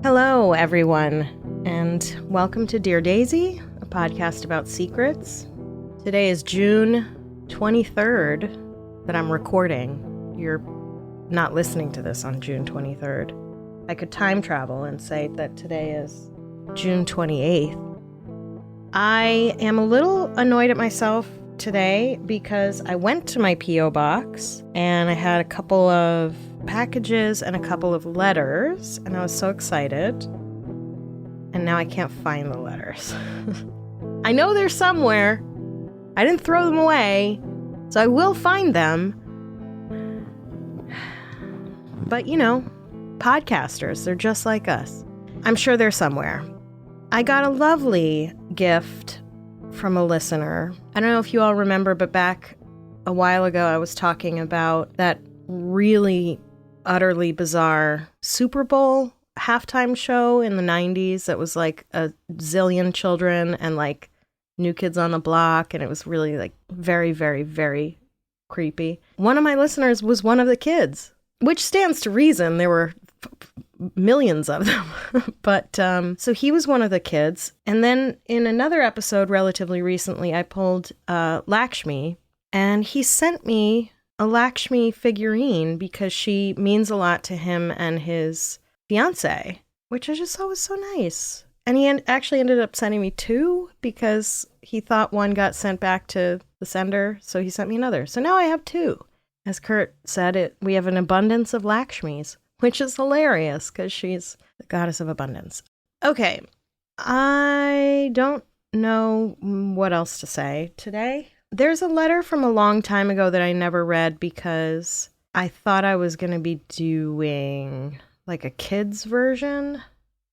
Hello, everyone, and welcome to Dear Daisy, a podcast about secrets. Today is June 23rd that I'm recording. You're not listening to this on June 23rd. I could time travel and say that today is June 28th. I am a little annoyed at myself today because I went to my P.O. box and I had a couple of packages and a couple of letters, and I was so excited. And now I can't find the letters. I know they're somewhere. I didn't throw them away, so I will find them. But, you know, podcasters, they're just like us. I'm sure they're somewhere. I got a lovely gift from a listener. I don't know if you all remember, but back a while ago, I was talking about that really utterly bizarre Super Bowl halftime show in the 90s that was like a zillion children and like New Kids on the Block, and it was really like very, very, very creepy. One of my listeners was one of the kids, which stands to reason. There were millions of them. But so he was one of the kids. And then in another episode relatively recently, I pulled Lakshmi, and he sent me a Lakshmi figurine because she means a lot to him and his fiance, which I just thought was so nice. And he actually ended up sending me two because he thought one got sent back to the sender, so he sent me another. So now I have two. As Kurt said, we have an abundance of Lakshmis, which is hilarious because she's the goddess of abundance. Okay, I don't know what else to say today. There's a letter from a long time ago that I never read because I thought I was going to be doing like a kid's version,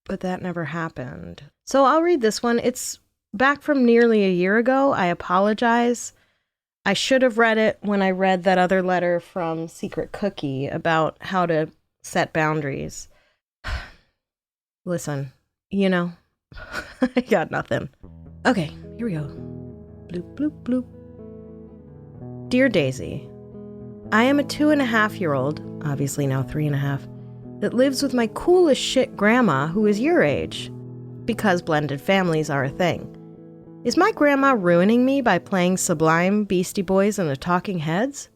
but that never happened. So I'll read this one. It's back from nearly a year ago. I apologize. I should have read it when I read that other letter from Secret Cookie about how to set boundaries. Listen, you know, I got nothing. Okay, here we go. Bloop, bloop, bloop. Dear Daisy, I am a 2.5-year-old, obviously now 3.5, that lives with my coolest shit grandma who is your age, because blended families are a thing. Is my grandma ruining me by playing Sublime, Beastie Boys, and the Talking Heads?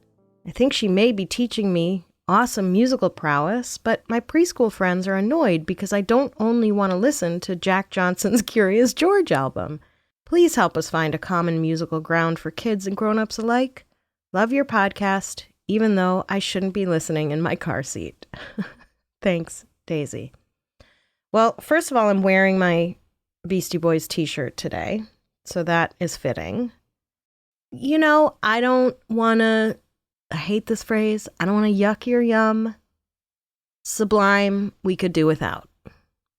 I think she may be teaching me awesome musical prowess, but my preschool friends are annoyed because I don't only want to listen to Jack Johnson's Curious George album. Please help us find a common musical ground for kids and grown-ups alike. Love your podcast, even though I shouldn't be listening in my car seat. Thanks, Daisy. Well, first of all, I'm wearing my Beastie Boys t-shirt today, so that is fitting. You know, I hate this phrase. I don't want to yuck your yum. Sublime, we could do without.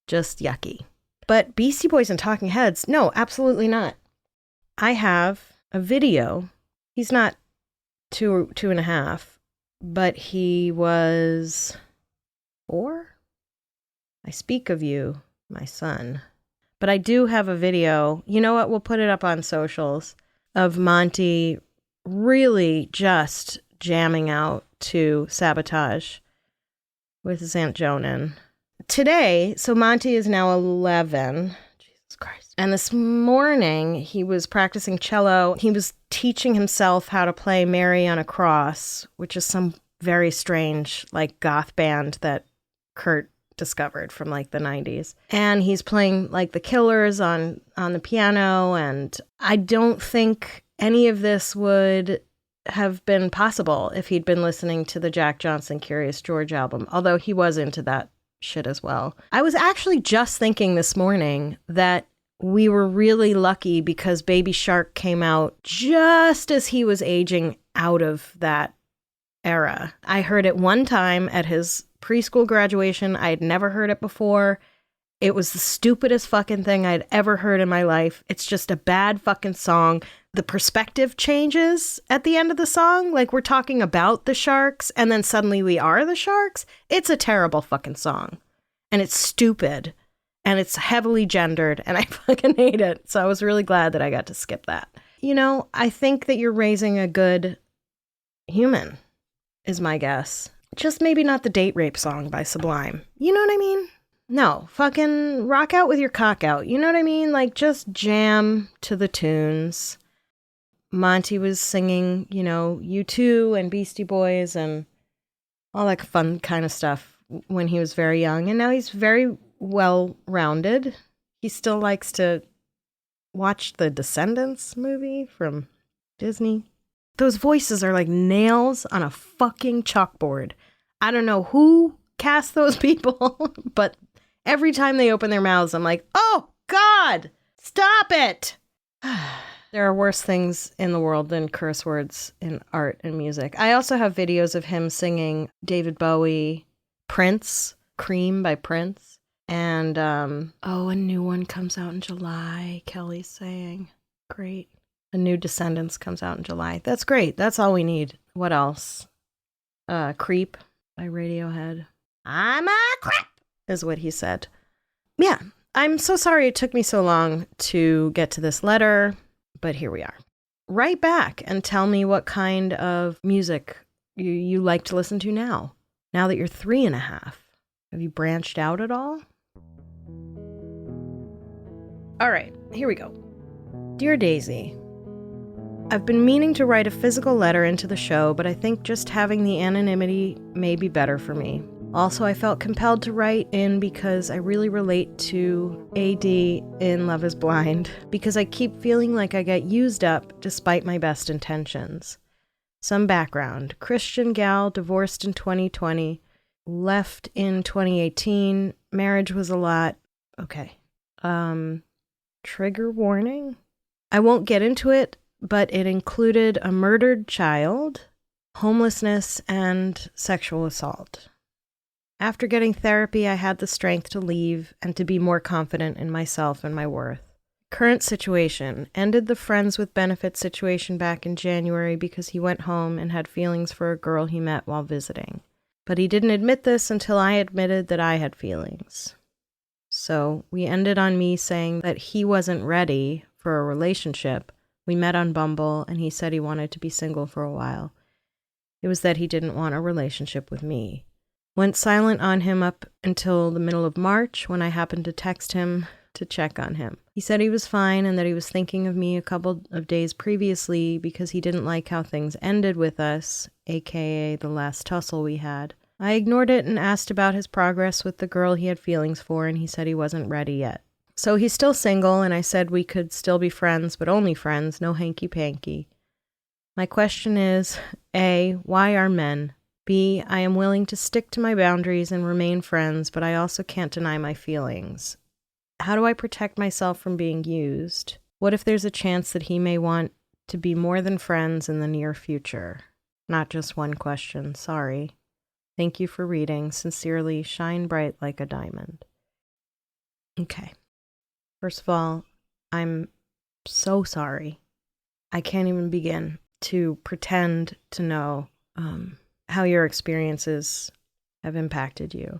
Just yucky. But Beastie Boys and Talking Heads, no, absolutely not. I have a video. He's not 2.5, but he was 4. I speak of you, my son. But I do have a video. You know what? We'll put it up on socials of Monty really just jamming out to Sabotage with his Aunt Jonan. Today, so Monty is now 11. Jesus Christ. And this morning, he was practicing cello. He was teaching himself how to play Mary on a Cross, which is some very strange, like, goth band that Kurt discovered from, like, the 90s. And he's playing, like, the Killers on the piano, and I don't think any of this would have been possible if he'd been listening to the Jack Johnson Curious George album, although he was into that shit as well. I was actually just thinking this morning that we were really lucky because Baby Shark came out just as he was aging out of that era. I heard it one time at his preschool graduation. I had never heard it before. It was the stupidest fucking thing I'd ever heard in my life. It's just a bad fucking song. The perspective changes at the end of the song. Like, we're talking about the sharks and then suddenly we are the sharks. It's a terrible fucking song. And it's stupid. And it's heavily gendered. And I fucking hate it. So I was really glad that I got to skip that. You know, I think that you're raising a good human, is my guess. Just maybe not the date rape song by Sublime. You know what I mean? No, fucking rock out with your cock out. You know what I mean? Like, just jam to the tunes. Monty was singing, U2 and Beastie Boys and all that fun kind of stuff when he was very young. And now he's very well-rounded. He still likes to watch the Descendants movie from Disney. Those voices are like nails on a fucking chalkboard. I don't know who cast those people, but every time they open their mouths, I'm like, oh, God, stop it. There are worse things in the world than curse words in art and music. I also have videos of him singing David Bowie, Prince, Cream by Prince. And, a new one comes out in July, Kelly's saying. Great. A new Descendants comes out in July. That's great. That's all we need. What else? Creep by Radiohead. I'm a crap, is what he said. Yeah, I'm so sorry it took me so long to get to this letter, but here we are. Write back and tell me what kind of music you like to listen to now that you're 3.5. Have you branched out at all? All right, here we go. Dear Daisy, I've been meaning to write a physical letter into the show, but I think just having the anonymity may be better for me. Also, I felt compelled to write in because I really relate to AD in Love is Blind, because I keep feeling like I get used up despite my best intentions. Some background. Christian gal, divorced in 2020, left in 2018, marriage was a lot. Okay. Trigger warning? I won't get into it, but it included a murdered child, homelessness, and sexual assault. After getting therapy, I had the strength to leave and to be more confident in myself and my worth. Current situation. Ended the friends with benefits situation back in January because he went home and had feelings for a girl he met while visiting. But he didn't admit this until I admitted that I had feelings. So we ended on me saying that he wasn't ready for a relationship. We met on Bumble and he said he wanted to be single for a while. It was that he didn't want a relationship with me. Went silent on him up until the middle of March when I happened to text him to check on him. He said he was fine and that he was thinking of me a couple of days previously because he didn't like how things ended with us, aka the last tussle we had. I ignored it and asked about his progress with the girl he had feelings for, and he said he wasn't ready yet. So he's still single, and I said we could still be friends, but only friends, no hanky-panky. My question is, A, why are men? B, I am willing to stick to my boundaries and remain friends, but I also can't deny my feelings. How do I protect myself from being used? What if there's a chance that he may want to be more than friends in the near future? Not just one question, sorry. Thank you for reading. Sincerely, Shine Bright Like a Diamond. Okay. First of all, I'm so sorry. I can't even begin to pretend to know how your experiences have impacted you.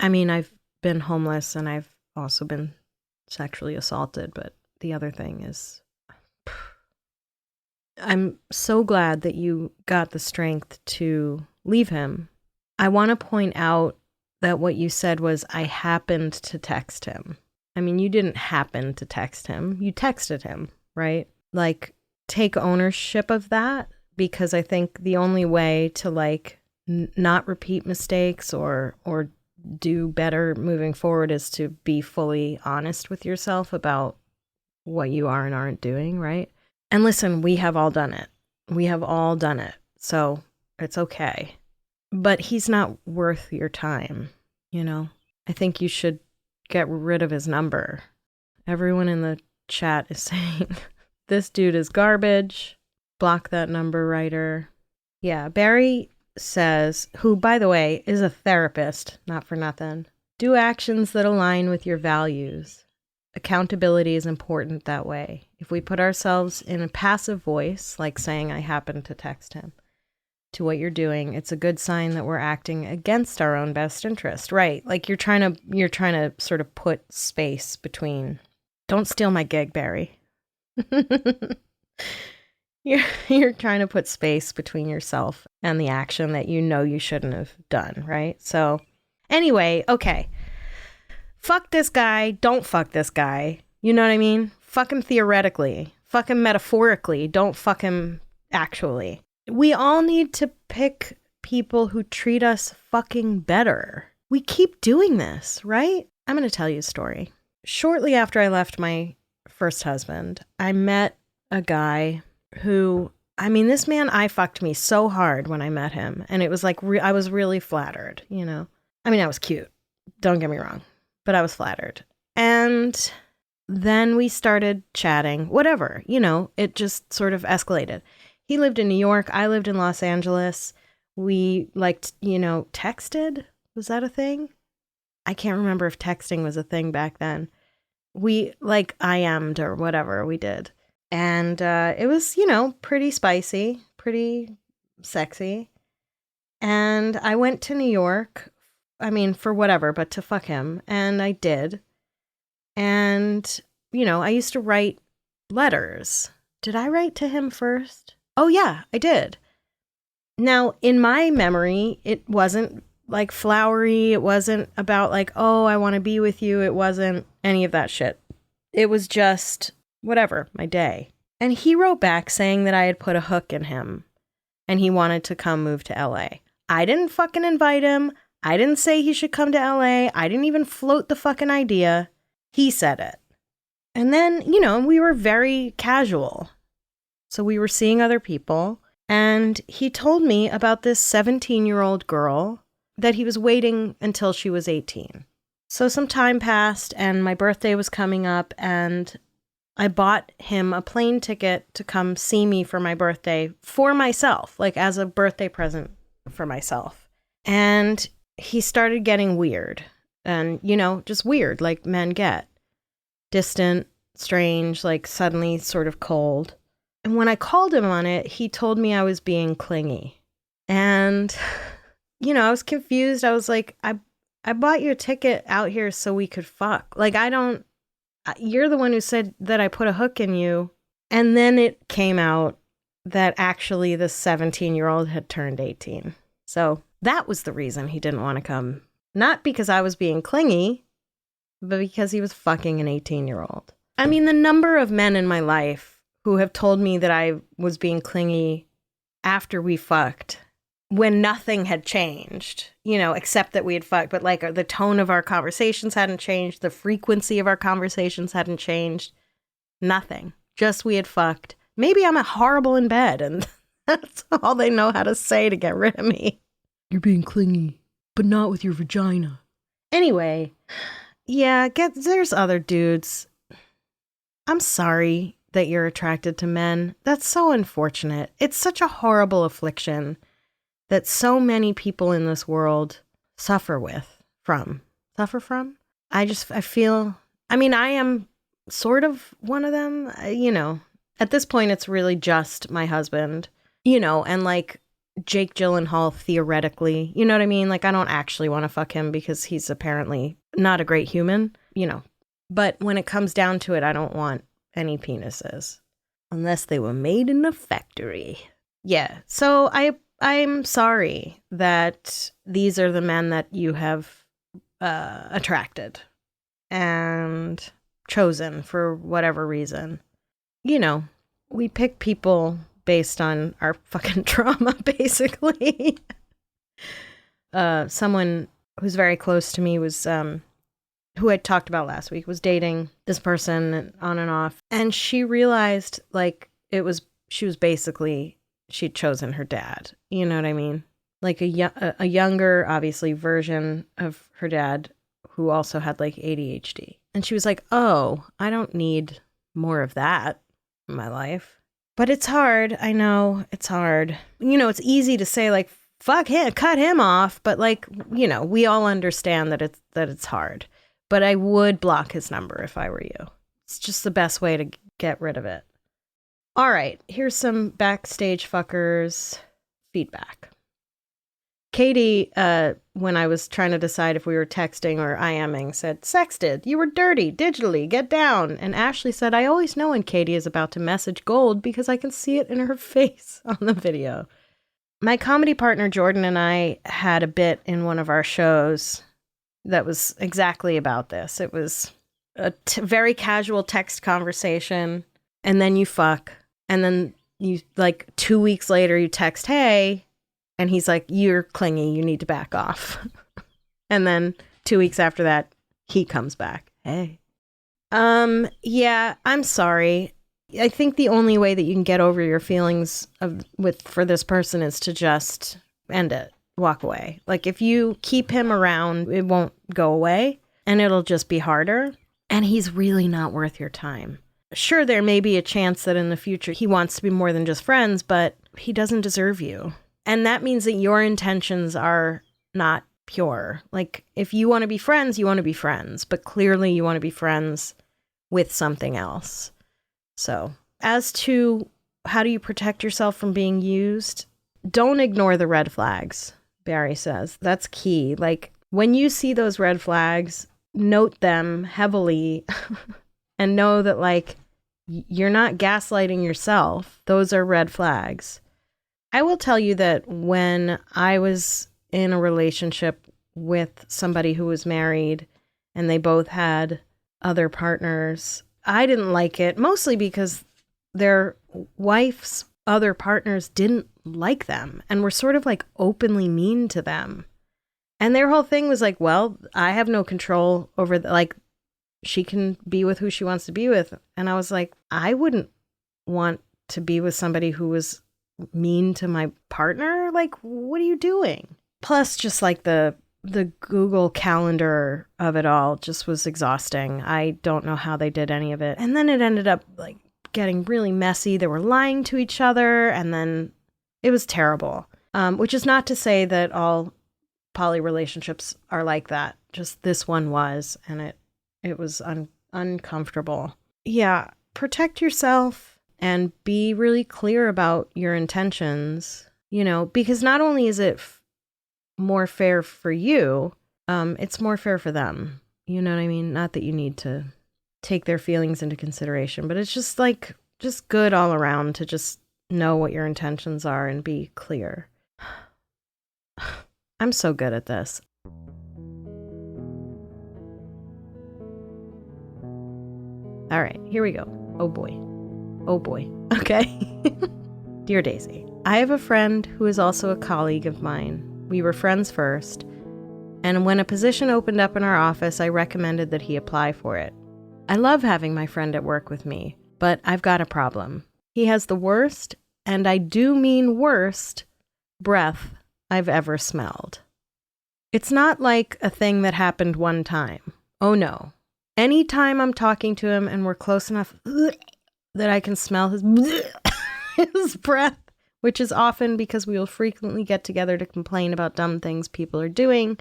I mean, I've been homeless and I've also been sexually assaulted, but the other thing is, I'm so glad that you got the strength to leave him. I want to point out that what you said was, I happened to text him. I mean, you didn't happen to text him. You texted him, right? Like, take ownership of that, because I think the only way to not repeat mistakes or do better moving forward is to be fully honest with yourself about what you are and aren't doing, right? And listen, we have all done it. We have all done it. So it's okay. But he's not worth your time, I think you should get rid of his number. Everyone in the chat is saying, this dude is garbage. Block that number, writer. Yeah, Barry says, who, by the way, is a therapist, not for nothing. Do actions that align with your values. Accountability is important that way. If we put ourselves in a passive voice, like saying, I happened to text him, to what you're doing, it's a good sign that we're acting against our own best interest, right? Like you're trying to sort of put space between. Don't steal my gig, Barry. You're trying to put space between yourself and the action that you shouldn't have done, right? So anyway, okay. Fuck this guy, don't fuck this guy. You know what I mean? Fuck him theoretically. Fuck him metaphorically. Don't fuck him actually. We all need to pick people who treat us fucking better. We keep doing this, right? I'm going to tell you a story. Shortly after I left my first husband, I met a guy who, I mean, this man eye fucked me so hard when I met him. And it was like, I was really flattered, you know? I mean, I was cute. Don't get me wrong. But I was flattered. And then we started chatting, whatever, you know, it just sort of escalated. He lived in New York. I lived in Los Angeles. We texted. Was that a thing? I can't remember if texting was a thing back then. We IM'd or whatever we did. And it was, pretty spicy, pretty sexy. And I went to New York, for whatever, but to fuck him. And I did. And, I used to write letters. Did I write to him first? Oh, yeah, I did. Now, in my memory, it wasn't flowery. It wasn't about oh, I want to be with you. It wasn't any of that shit. It was just whatever, my day. And he wrote back saying that I had put a hook in him and he wanted to come move to LA. I didn't fucking invite him. I didn't say he should come to LA. I didn't even float the fucking idea. He said it. And then, we were very casual. So we were seeing other people. And he told me about this 17-year-old girl that he was waiting until she was 18. So some time passed and my birthday was coming up and I bought him a plane ticket to come see me for my birthday for myself, as a birthday present for myself. And he started getting weird and, just weird like men get. Distant, strange, suddenly sort of cold. And when I called him on it, he told me I was being clingy. And, I was confused. I was like, I bought your ticket out here so we could fuck. You're the one who said that I put a hook in you. And then it came out that actually the 17-year-old had turned 18. So that was the reason he didn't want to come. Not because I was being clingy, but because he was fucking an 18-year-old. I mean, the number of men in my life who have told me that I was being clingy after we fucked when nothing had changed, except that we had fucked. But the tone of our conversations hadn't changed. The frequency of our conversations hadn't changed. Nothing. Just we had fucked. Maybe I'm horrible in bed and that's all they know how to say to get rid of me. You're being clingy, but not with your vagina. Anyway, yeah, there's other dudes. I'm sorry that you're attracted to men. That's so unfortunate. It's such a horrible affliction that so many people in this world suffer from. I feel, I am sort of one of them, at this point it's really just my husband, and Jake Gyllenhaal theoretically, you know what I mean? I don't actually want to fuck him because he's apparently not a great human, but when it comes down to it, I don't want any penises unless they were made in a factory. Yeah. So I'm sorry that these are the men that you have attracted and chosen for whatever reason. We pick people based on our fucking trauma, basically. Someone who's very close to me was, who I talked about last week, was dating this person on and off. And she realized she'd chosen her dad. You know what I mean? A younger, obviously, version of her dad who also had ADHD. And she was like, oh, I don't need more of that in my life. But it's hard. I know it's hard. It's easy to say fuck him, cut him off. But we all understand that it's hard. But I would block his number if I were you. It's just the best way to get rid of it. All right, here's some backstage fuckers feedback. Katie, when I was trying to decide if we were texting or IMing, said, sexted, you were dirty, digitally, get down. And Ashley said, I always know when Katie is about to message gold because I can see it in her face on the video. My comedy partner Jordan and I had a bit in one of our shows that was exactly about this. It was a very casual text conversation, and then you fuck, and then you, like, 2 weeks later, you text, hey, and he's like, you're clingy, you need to back off. And then 2 weeks after that, he comes back, hey. Yeah, I'm sorry. I think the only way that you can get over your feelings for this person is to just end it. Walk away. Like, if you keep him around, it won't go away, and it'll just be harder. And he's really not worth your time. Sure, there may be a chance that in the future he wants to be more than just friends, but he doesn't deserve you. And that means that your intentions are not pure. Like, if you want to be friends, you want to be friends, but clearly you want to be friends with something else. So, as to how do you protect yourself from being used, don't ignore the red flags. Barry says. That's key. Like, when you see those red flags, note them heavily and know that, like, you're not gaslighting yourself. Those are red flags. I will tell you that when I was in a relationship with somebody who was married and they both had other partners, I didn't like it, mostly because their wife's other partners didn't like them and were sort of like openly mean to them. And their whole thing was like, well, I have no control over like, she can be with who she wants to be with. And I was like, I wouldn't want to be with somebody who was mean to my partner. Like, what are you doing? Plus, just like the Google calendar of it all just was exhausting. I don't know how they did any of it. And then it ended up like getting really messy. They were lying to each other, and then it was terrible. Which is not to say that all poly relationships are like that. Just this one was, and it was uncomfortable. Yeah, protect yourself and be really clear about your intentions, because not only is it more fair for you, it's more fair for them. You know what I mean? Not that you need to take their feelings into consideration, but it's just like, just good all around to just know what your intentions are and be clear. I'm so good at this. All right, here we go. Oh boy. Okay. Dear Daisy, I have a friend who is also a colleague of mine. We were friends first, and when a position opened up in our office, I recommended that he apply for it. I love having my friend at work with me, but I've got a problem. He has the worst, and I do mean worst, breath I've ever smelled. It's not like a thing that happened one time. Oh no. Anytime I'm talking to him and we're close enough that I can smell his breath, which is often because we will frequently get together to complain about dumb things people are doing,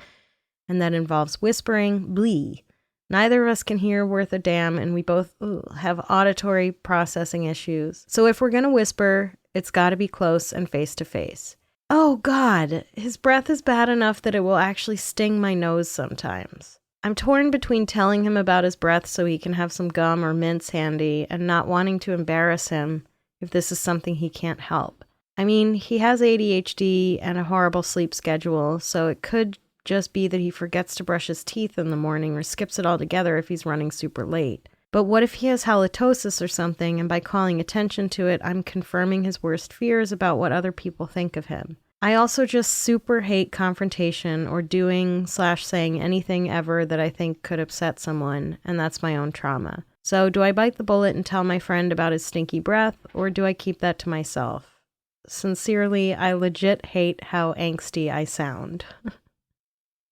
and that involves whispering, blee. Neither of us can hear worth a damn, and we both have auditory processing issues. So if we're going to whisper, it's got to be close and face to face. Oh God, his breath is bad enough that it will actually sting my nose sometimes. I'm torn between telling him about his breath so he can have some gum or mints handy and not wanting to embarrass him if this is something he can't help. I mean, he has ADHD and a horrible sleep schedule, so it could just be that he forgets to brush his teeth in the morning or skips it altogether if he's running super late. But what if he has halitosis or something, and by calling attention to it, I'm confirming his worst fears about what other people think of him? I also just super hate confrontation or doing/saying anything ever that I think could upset someone, and that's my own trauma. So do I bite the bullet and tell my friend about his stinky breath, or do I keep that to myself? Sincerely, I legit hate how angsty I sound.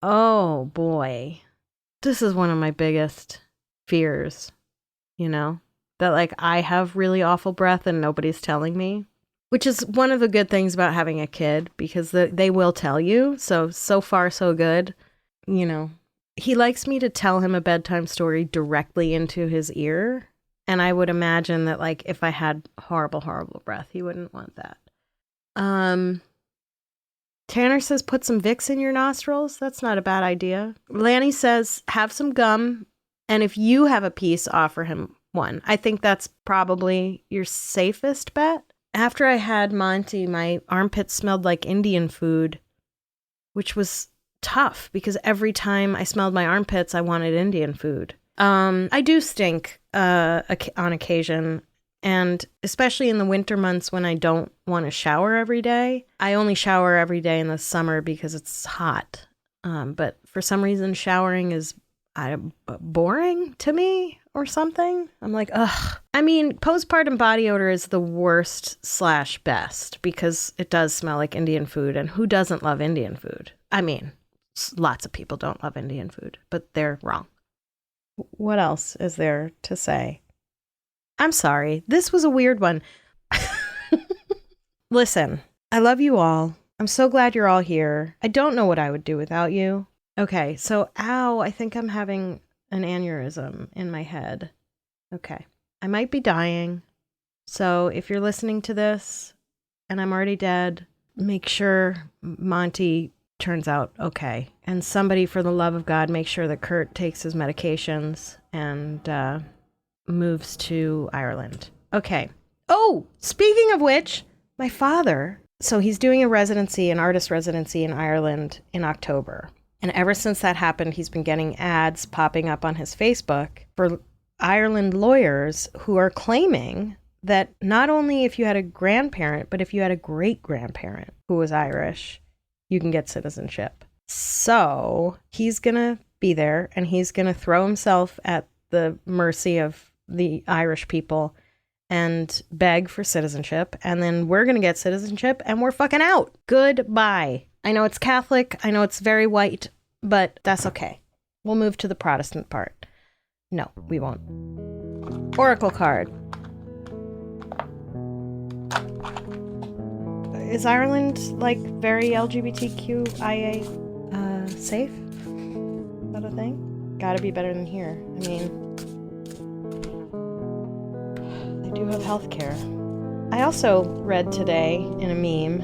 Oh boy. This is one of my biggest fears, that like I have really awful breath and nobody's telling me. Which is one of the good things about having a kid, because they will tell you. So far, so good. He likes me to tell him a bedtime story directly into his ear. And I would imagine that, like, if I had horrible, horrible breath, he wouldn't want that. Tanner says, put some Vicks in your nostrils. That's not a bad idea. Lanny says, have some gum. And if you have a piece, offer him one. I think that's probably your safest bet. After I had Monty, my armpits smelled like Indian food, which was tough because every time I smelled my armpits, I wanted Indian food. I do stink on occasion, and especially in the winter months when I don't want to shower every day. I only shower every day in the summer because it's hot. But for some reason, showering is boring to me or something. I'm like, ugh. I mean, postpartum body odor is the worst/best because it does smell like Indian food. And who doesn't love Indian food? I mean, lots of people don't love Indian food, but they're wrong. What else is there to say? I'm sorry. This was a weird one. Listen, I love you all. I'm so glad you're all here. I don't know what I would do without you. Okay, so ow, I think I'm having an aneurysm in my head. Okay, I might be dying. So if you're listening to this and I'm already dead, make sure Monty turns out okay. And somebody, for the love of God, make sure that Kurt takes his medications and moves to Ireland. Okay. Oh, speaking of which, my father, so he's doing an artist residency in Ireland in October. And ever since that happened, he's been getting ads popping up on his Facebook for Ireland lawyers who are claiming that not only if you had a grandparent, but if you had a great-grandparent who was Irish, you can get citizenship. So he's going to be there and he's going to throw himself at the mercy of the Irish people and beg for citizenship. And then we're going to get citizenship and we're fucking out. Goodbye. I know it's Catholic. I know it's very white, but that's okay. We'll move to the Protestant part. No, we won't. Oracle card. Is Ireland like very LGBTQIA safe? Is that a thing? Gotta be better than here. I mean, they do have healthcare. I also read today in a meme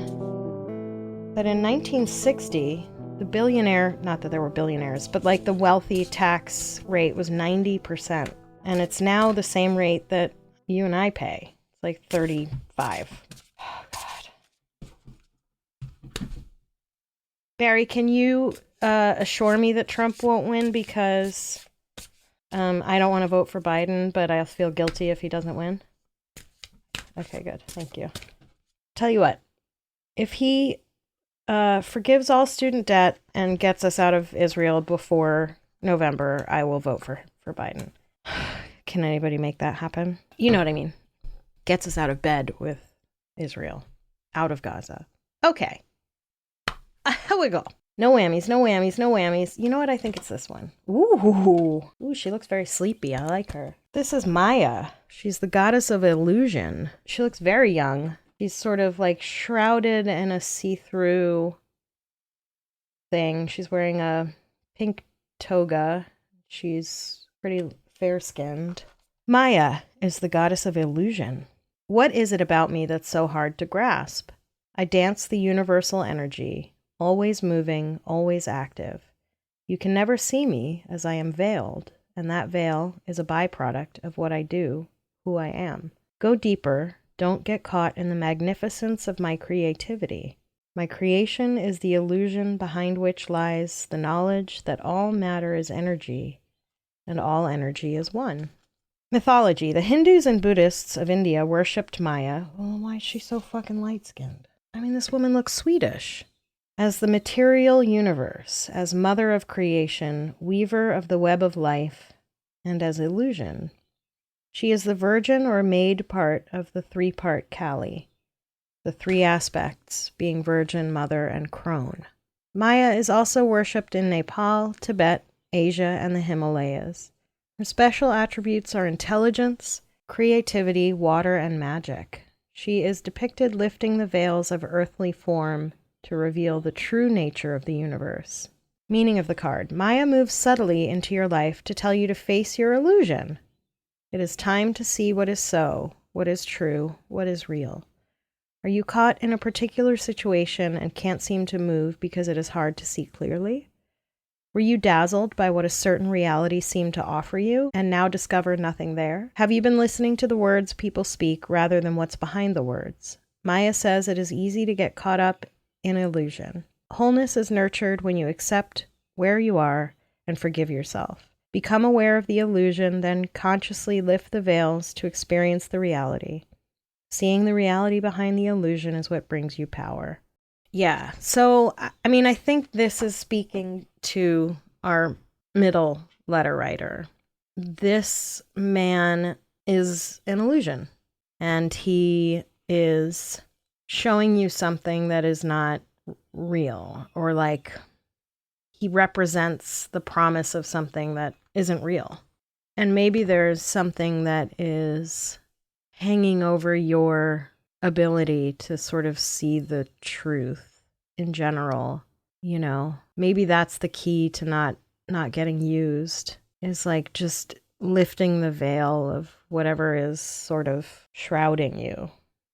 that in 1960, the billionaire, not that there were billionaires, but like the wealthy tax rate was 90%. And it's now the same rate that you and I pay. It's like 35. Oh, God. Barry, can you assure me that Trump won't win? Because I don't want to vote for Biden, but I'll feel guilty if he doesn't win. Okay, good. Thank you. Tell you what, if he forgives all student debt and gets us out of Israel before November, I will vote for Biden. Can anybody make that happen? You know what I mean. Gets us out of bed with Israel. Out of Gaza. Okay. Here we go. No whammies, no whammies, no whammies. You know what? I think it's this one. Ooh, she looks very sleepy. I like her. This is Maya. She's the goddess of illusion. She looks very young. She's sort of like shrouded in a see-through thing. She's wearing a pink toga. She's pretty fair-skinned. Maya is the goddess of illusion. What is it about me that's so hard to grasp? I dance the universal energy, always moving, always active. You can never see me as I am veiled, and that veil is a byproduct of what I do, who I am. Go deeper. Don't get caught in the magnificence of my creativity. My creation is the illusion behind which lies the knowledge that all matter is energy, and all energy is one. Mythology. The Hindus and Buddhists of India worshipped Maya. Well, why is she so fucking light-skinned? I mean, this woman looks Swedish. As the material universe, as mother of creation, weaver of the web of life, and as illusion. She is the virgin or maid part of the three-part Kali, the three aspects being virgin, mother, and crone. Maya is also worshipped in Nepal, Tibet, Asia, and the Himalayas. Her special attributes are intelligence, creativity, water, and magic. She is depicted lifting the veils of earthly form to reveal the true nature of the universe. Meaning of the card. Maya moves subtly into your life to tell you to face your illusion. It is time to see what is so, what is true, what is real. Are you caught in a particular situation and can't seem to move because it is hard to see clearly? Were you dazzled by what a certain reality seemed to offer you and now discover nothing there? Have you been listening to the words people speak rather than what's behind the words? Maya says it is easy to get caught up in illusion. Wholeness is nurtured when you accept where you are and forgive yourself. Become aware of the illusion, then consciously lift the veils to experience the reality. Seeing the reality behind the illusion is what brings you power. Yeah, so, I mean, I think this is speaking to our middle letter writer. This man is an illusion, and he is showing you something that is not real, or like he represents the promise of something that isn't real. And maybe there's something that is hanging over your ability to sort of see the truth in general. You know, maybe that's the key to not getting used, is like just lifting the veil of whatever is sort of shrouding you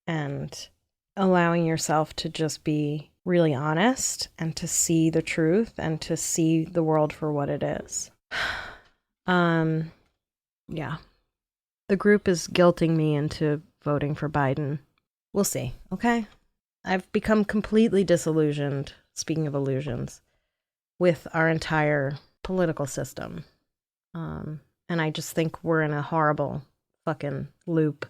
and allowing yourself to just be really honest and to see the truth and to see the world for what it is. Yeah. The group is guilting me into voting for Biden. We'll see, okay? I've become completely disillusioned, speaking of illusions, with our entire political system. And I just think we're in a horrible fucking loop.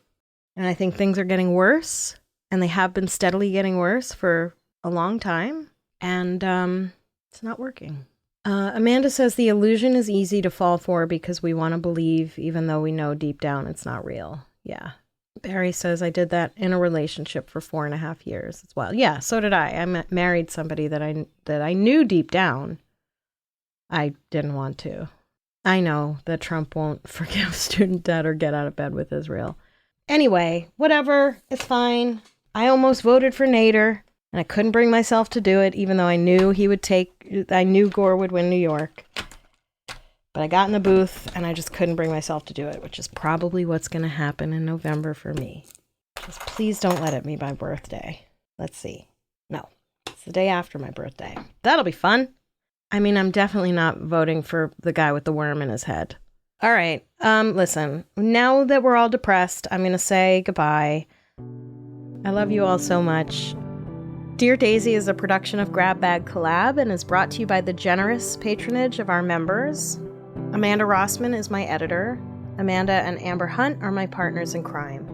And I think things are getting worse, and they have been steadily getting worse for a long time, and it's not working. Amanda says the illusion is easy to fall for because we want to believe even though we know deep down it's not real. Yeah. Barry says I did that in a relationship for 4.5 years as well. Yeah, so did I. I married somebody that I knew deep down I didn't want to. I know that Trump won't forgive student debt or get out of bed with Israel. Anyway, whatever. It's fine. I almost voted for Nader, and I couldn't bring myself to do it, even though I knew I knew Gore would win New York. But I got in the booth, and I just couldn't bring myself to do it, which is probably what's going to happen in November for me. Just please don't let it be my birthday. Let's see. No, it's the day after my birthday. That'll be fun. I mean, I'm definitely not voting for the guy with the worm in his head. All right. Listen, now that we're all depressed, I'm going to say goodbye. I love you all so much. Dear Daisy is a production of Grab Bag Collab and is brought to you by the generous patronage of our members. Amanda Rossman is my editor. Amanda and Amber Hunt are my partners in crime.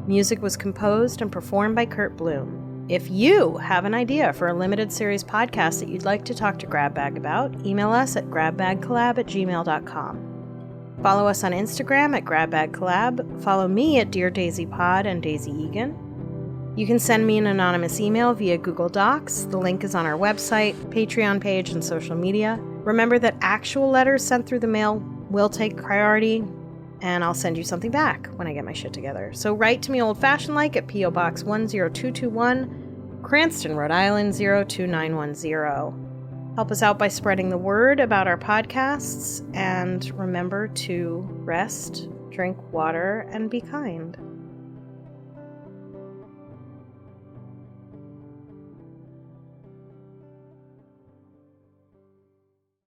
Music was composed and performed by Kurt Bloom. If you have an idea for a limited series podcast that you'd like to talk to Grab Bag about, email us at grabbagcollab@gmail.com. Follow us on Instagram at grabbagcollab. Follow me at Dear Daisy Pod and Daisy Eagan. You can send me an anonymous email via Google Docs. The link is on our website, Patreon page, and social media. Remember that actual letters sent through the mail will take priority, and I'll send you something back when I get my shit together. So write to me old-fashioned like at P.O. Box 10221, Cranston, Rhode Island 02910. Help us out by spreading the word about our podcasts, and remember to rest, drink water, and be kind.